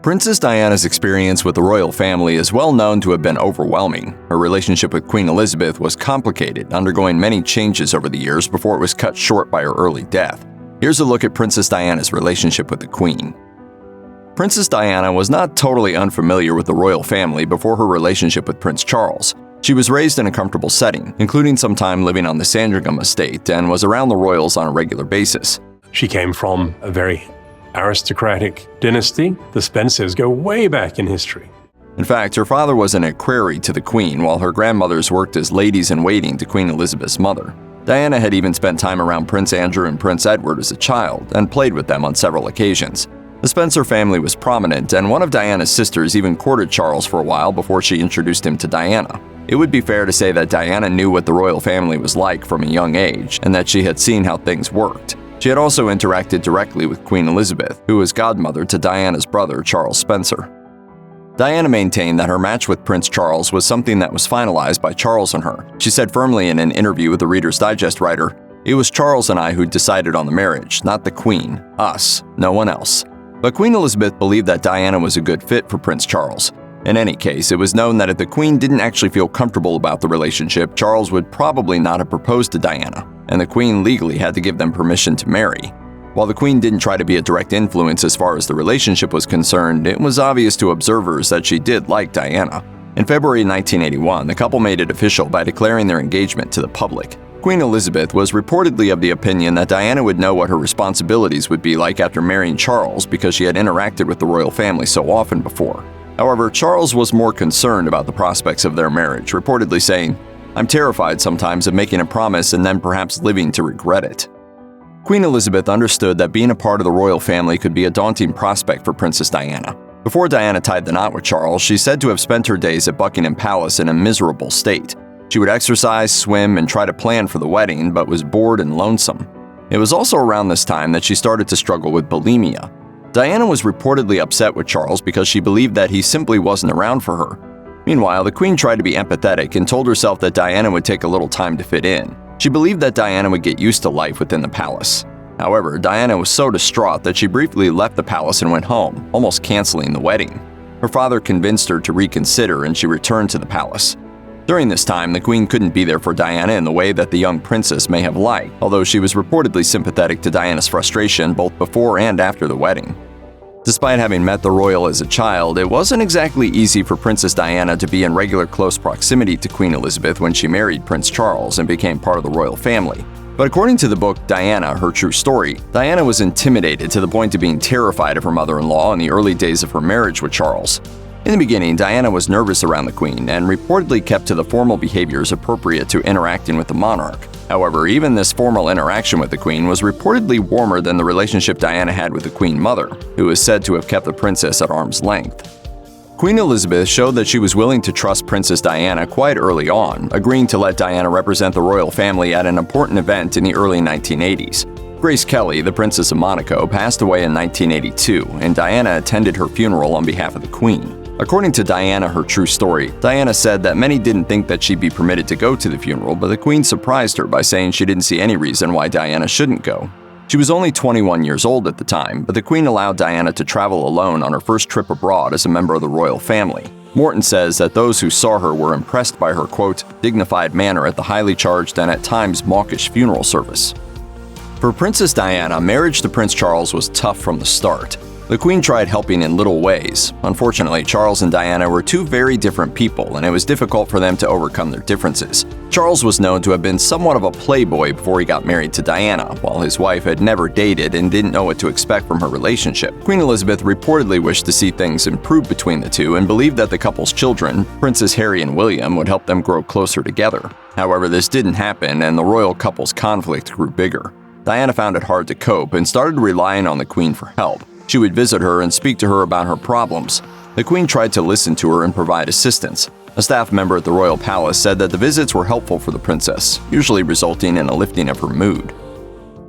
Princess Diana's experience with the royal family is well known to have been overwhelming. Her relationship with Queen Elizabeth was complicated, undergoing many changes over the years before it was cut short by her early death. Here's a look at Princess Diana's relationship with the Queen. Princess Diana was not totally unfamiliar with the royal family before her relationship with Prince Charles. She was raised in a comfortable setting, including some time living on the Sandringham estate, and was around the royals on a regular basis. She came from a very aristocratic dynasty. The Spencers go way back in history. In fact, her father was an equerry to the Queen, while her grandmothers worked as ladies-in-waiting to Queen Elizabeth's mother. Diana had even spent time around Prince Andrew and Prince Edward as a child, and played with them on several occasions. The Spencer family was prominent, and one of Diana's sisters even courted Charles for a while before she introduced him to Diana. It would be fair to say that Diana knew what the royal family was like from a young age, and that she had seen how things worked. She had also interacted directly with Queen Elizabeth, who was godmother to Diana's brother, Charles Spencer. Diana maintained that her match with Prince Charles was something that was finalized by Charles and her. She said firmly in an interview with the Reader's Digest writer, "It was Charles and I who decided on the marriage, not the Queen. Us. No one else." But Queen Elizabeth believed that Diana was a good fit for Prince Charles. In any case, it was known that if the Queen didn't actually feel comfortable about the relationship, Charles would probably not have proposed to Diana, and the Queen legally had to give them permission to marry. While the Queen didn't try to be a direct influence as far as the relationship was concerned, it was obvious to observers that she did like Diana. In February 1981, the couple made it official by declaring their engagement to the public. Queen Elizabeth was reportedly of the opinion that Diana would know what her responsibilities would be like after marrying Charles because she had interacted with the royal family so often before. However, Charles was more concerned about the prospects of their marriage, reportedly saying, "I'm terrified sometimes of making a promise and then perhaps living to regret it." Queen Elizabeth understood that being a part of the royal family could be a daunting prospect for Princess Diana. Before Diana tied the knot with Charles, she's said to have spent her days at Buckingham Palace in a miserable state. She would exercise, swim, and try to plan for the wedding, but was bored and lonesome. It was also around this time that she started to struggle with bulimia. Diana was reportedly upset with Charles because she believed that he simply wasn't around for her. Meanwhile, the Queen tried to be empathetic and told herself that Diana would take a little time to fit in. She believed that Diana would get used to life within the palace. However, Diana was so distraught that she briefly left the palace and went home, almost canceling the wedding. Her father convinced her to reconsider and she returned to the palace. During this time, the Queen couldn't be there for Diana in the way that the young princess may have liked, although she was reportedly sympathetic to Diana's frustration both before and after the wedding. Despite having met the royal as a child, it wasn't exactly easy for Princess Diana to be in regular close proximity to Queen Elizabeth when she married Prince Charles and became part of the royal family. But according to the book Diana, Her True Story, Diana was intimidated to the point of being terrified of her mother-in-law in the early days of her marriage with Charles. In the beginning, Diana was nervous around the Queen and reportedly kept to the formal behaviors appropriate to interacting with the monarch. However, even this formal interaction with the Queen was reportedly warmer than the relationship Diana had with the Queen Mother, who is said to have kept the princess at arm's length. Queen Elizabeth showed that she was willing to trust Princess Diana quite early on, agreeing to let Diana represent the royal family at an important event in the early 1980s. Grace Kelly, the Princess of Monaco, passed away in 1982, and Diana attended her funeral on behalf of the Queen. According to Diana, Her True Story, Diana said that many didn't think that she'd be permitted to go to the funeral, but the Queen surprised her by saying she didn't see any reason why Diana shouldn't go. She was only 21 years old at the time, but the Queen allowed Diana to travel alone on her first trip abroad as a member of the royal family. Morton says that those who saw her were impressed by her, quote, dignified manner at the highly charged and at times mawkish funeral service. For Princess Diana, marriage to Prince Charles was tough from the start. The Queen tried helping in little ways. Unfortunately, Charles and Diana were two very different people, and it was difficult for them to overcome their differences. Charles was known to have been somewhat of a playboy before he got married to Diana, while his wife had never dated and didn't know what to expect from her relationship. Queen Elizabeth reportedly wished to see things improve between the two and believed that the couple's children, Princes Harry and William, would help them grow closer together. However, this didn't happen, and the royal couple's conflict grew bigger. Diana found it hard to cope and started relying on the Queen for help. She would visit her and speak to her about her problems. The Queen tried to listen to her and provide assistance. A staff member at the royal palace said that the visits were helpful for the princess, usually resulting in a lifting of her mood.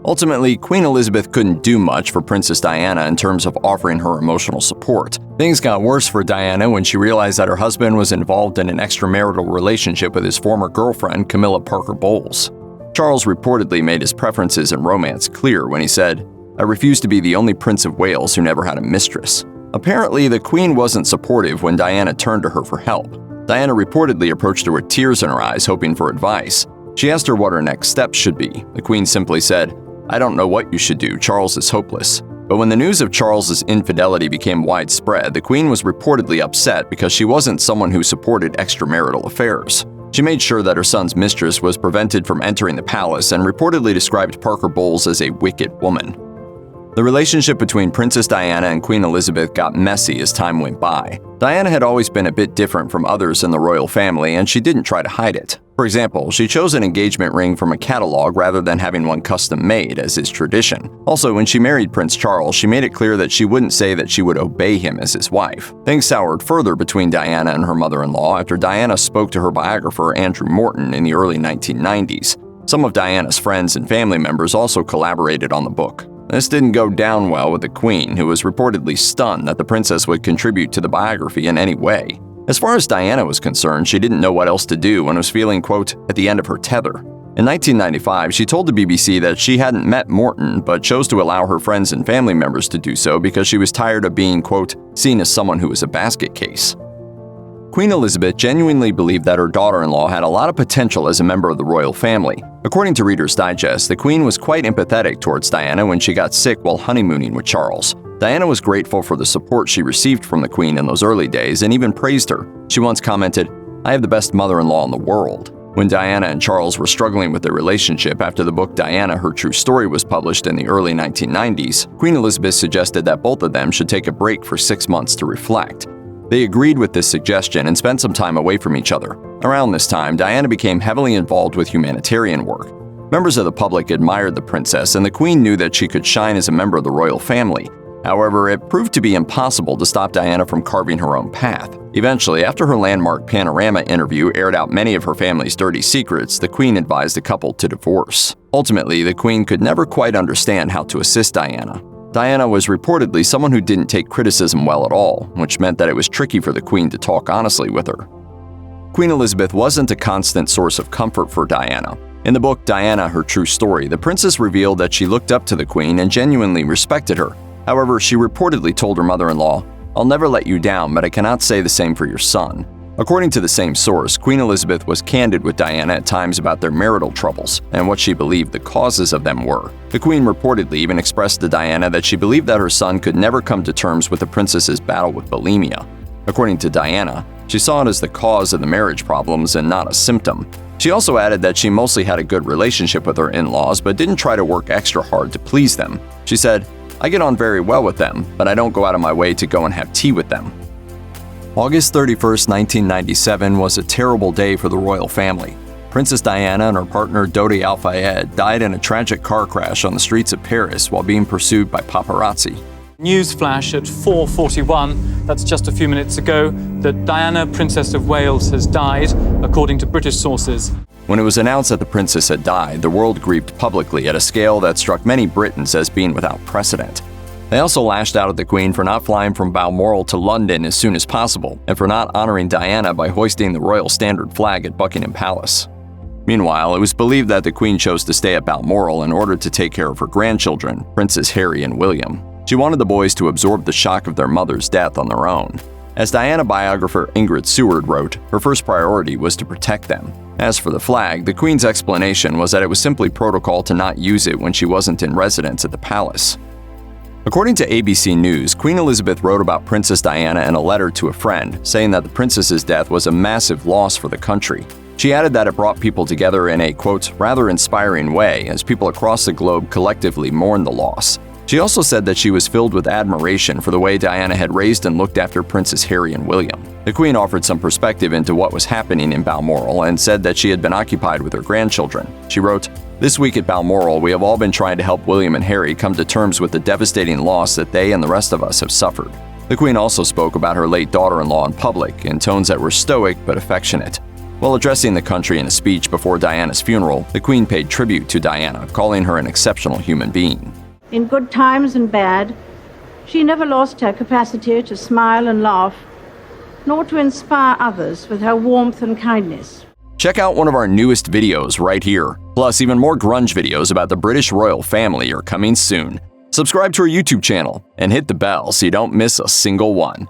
Ultimately, Queen Elizabeth couldn't do much for Princess Diana in terms of offering her emotional support. Things got worse for Diana when she realized that her husband was involved in an extramarital relationship with his former girlfriend, Camilla Parker Bowles. Charles reportedly made his preferences in romance clear when he said, "I refuse to be the only Prince of Wales who never had a mistress." Apparently, the Queen wasn't supportive when Diana turned to her for help. Diana reportedly approached her with tears in her eyes, hoping for advice. She asked her what her next steps should be. The Queen simply said, "I don't know what you should do. Charles is hopeless." But when the news of Charles's infidelity became widespread, the Queen was reportedly upset because she wasn't someone who supported extramarital affairs. She made sure that her son's mistress was prevented from entering the palace and reportedly described Parker Bowles as a wicked woman. The relationship between Princess Diana and Queen Elizabeth got messy as time went by. Diana had always been a bit different from others in the royal family, and she didn't try to hide it. For example, she chose an engagement ring from a catalog rather than having one custom-made, as is tradition. Also, when she married Prince Charles, she made it clear that she wouldn't say that she would obey him as his wife. Things soured further between Diana and her mother-in-law after Diana spoke to her biographer Andrew Morton in the early 1990s. Some of Diana's friends and family members also collaborated on the book. This didn't go down well with the Queen, who was reportedly stunned that the princess would contribute to the biography in any way. As far as Diana was concerned, she didn't know what else to do and was feeling, quote, at the end of her tether. In 1995, she told the BBC that she hadn't met Morton, but chose to allow her friends and family members to do so because she was tired of being, quote, seen as someone who was a basket case. Queen Elizabeth genuinely believed that her daughter-in-law had a lot of potential as a member of the royal family. According to Reader's Digest, the Queen was quite empathetic towards Diana when she got sick while honeymooning with Charles. Diana was grateful for the support she received from the Queen in those early days and even praised her. She once commented, "I have the best mother-in-law in the world." When Diana and Charles were struggling with their relationship after the book Diana, Her True Story was published in the early 1990s, Queen Elizabeth suggested that both of them should take a break for 6 months to reflect. They agreed with this suggestion and spent some time away from each other. Around this time, Diana became heavily involved with humanitarian work. Members of the public admired the princess, and the Queen knew that she could shine as a member of the royal family. However, it proved to be impossible to stop Diana from carving her own path. Eventually, after her landmark Panorama interview aired out many of her family's dirty secrets, the Queen advised the couple to divorce. Ultimately, the Queen could never quite understand how to assist Diana. Diana was reportedly someone who didn't take criticism well at all, which meant that it was tricky for the Queen to talk honestly with her. Queen Elizabeth wasn't a constant source of comfort for Diana. In the book Diana, Her True Story, the princess revealed that she looked up to the Queen and genuinely respected her. However, she reportedly told her mother-in-law, "I'll never let you down, but I cannot say the same for your son." According to the same source, Queen Elizabeth was candid with Diana at times about their marital troubles and what she believed the causes of them were. The Queen reportedly even expressed to Diana that she believed that her son could never come to terms with the princess's battle with bulimia. According to Diana, she saw it as the cause of the marriage problems and not a symptom. She also added that she mostly had a good relationship with her in-laws but didn't try to work extra hard to please them. She said, "I get on very well with them, but I don't go out of my way to go and have tea with them." August 31, 1997 was a terrible day for the royal family. Princess Diana and her partner Dodi Al-Fayed died in a tragic car crash on the streets of Paris while being pursued by paparazzi. News flash at 4:41, that's just a few minutes ago, that Diana, Princess of Wales, has died, according to British sources. When it was announced that the princess had died, the world grieved publicly at a scale that struck many Britons as being without precedent. They also lashed out at the Queen for not flying from Balmoral to London as soon as possible, and for not honoring Diana by hoisting the royal standard flag at Buckingham Palace. Meanwhile, it was believed that the Queen chose to stay at Balmoral in order to take care of her grandchildren, Princes Harry and William. She wanted the boys to absorb the shock of their mother's death on their own. As Diana biographer Ingrid Seward wrote, her first priority was to protect them. As for the flag, the Queen's explanation was that it was simply protocol to not use it when she wasn't in residence at the palace. According to ABC News, Queen Elizabeth wrote about Princess Diana in a letter to a friend, saying that the princess's death was a massive loss for the country. She added that it brought people together in a, quote, rather inspiring way as people across the globe collectively mourned the loss. She also said that she was filled with admiration for the way Diana had raised and looked after Princes Harry and William. The Queen offered some perspective into what was happening in Balmoral and said that she had been occupied with her grandchildren. She wrote, "This week at Balmoral, we have all been trying to help William and Harry come to terms with the devastating loss that they and the rest of us have suffered." The Queen also spoke about her late daughter-in-law in public in tones that were stoic but affectionate. While addressing the country in a speech before Diana's funeral, the Queen paid tribute to Diana, calling her an exceptional human being. In good times and bad, she never lost her capacity to smile and laugh, nor to inspire others with her warmth and kindness. Check out one of our newest videos right here. Plus, even more grunge videos about the British royal family are coming soon. Subscribe to our YouTube channel and hit the bell so you don't miss a single one.